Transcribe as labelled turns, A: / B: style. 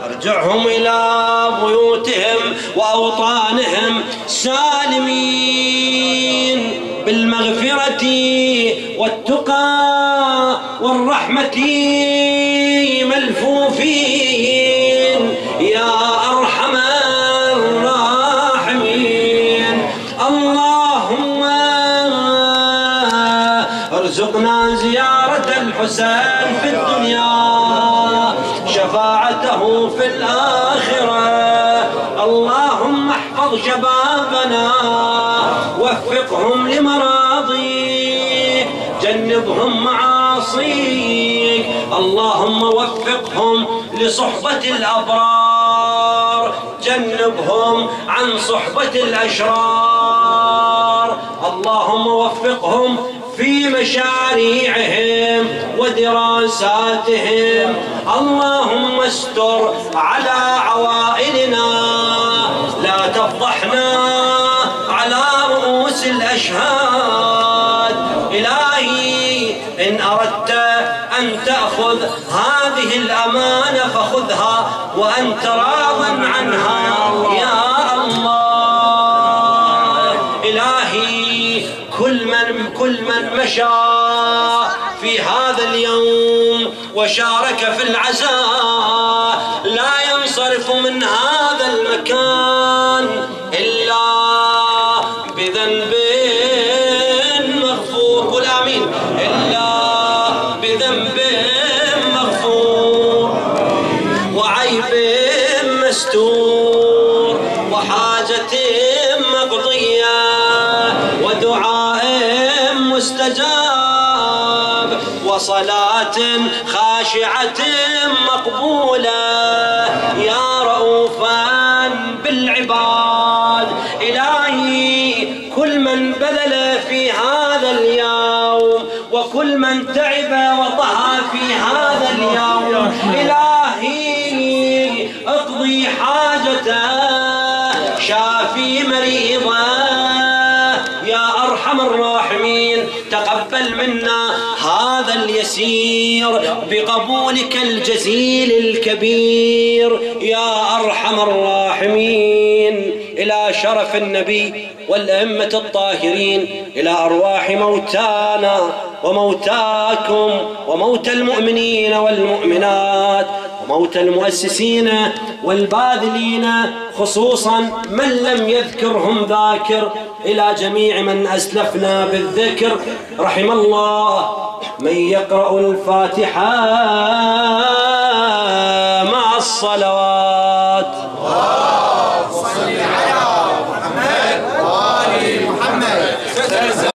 A: ارجعهم إلى بيوتهم وأوطانهم سالمين بالمغفرة والتقى والرحمة ملفوفين يا أرحم الراحمين. اللهم ارزقنا زيارة الحسين في الدنيا، شفاعته في الآخرة. اللهم احفظ شبابنا وفقهم لمراضيك، جنبهم معاصيك. اللهم وفقهم لصحبة الأبرار، جنبهم عن صحبة الأشرار. اللهم وفقهم في مشاريعهم ودراساتهم. اللهم استر على عوائلنا، لا تفضحنا على رؤوس الأشهاد. إلهي إن أردت أن تأخذ هذه الأمانة فخذها وأنت راض عنها يا الله. إلهي كل من مشى في هذا اليوم وشارك في العزاء لا ينصرف من هذا المكان إلا بذنب مغفور. قل آمين. إلا بذنب مغفور وعيب مستور وحاجة مقضية ودعاء مستجاب وصلاة خاشعة مقبولة يا رؤوفا بالعباد. إلهي كل من بذل في هذا اليوم وكل من تعب وطهى في هذا اليوم، إلهي اقضي حاجته، شافي مريضه يا أرحم الراحمين. تقبل منا هذا اليسير بقبولك الجزيل الكبير يا أرحم الراحمين. إلى شرف النبي والأئمة الطاهرين، إلى أرواح موتانا وموتاكم وموتى المؤمنين والمؤمنات وموتى المؤسسين والباذلين، خصوصا من لم يذكرهم ذاكر، إلى جميع من أسلفنا بالذكر. رحم الله من يقرأ الفاتحة مع الصلوات.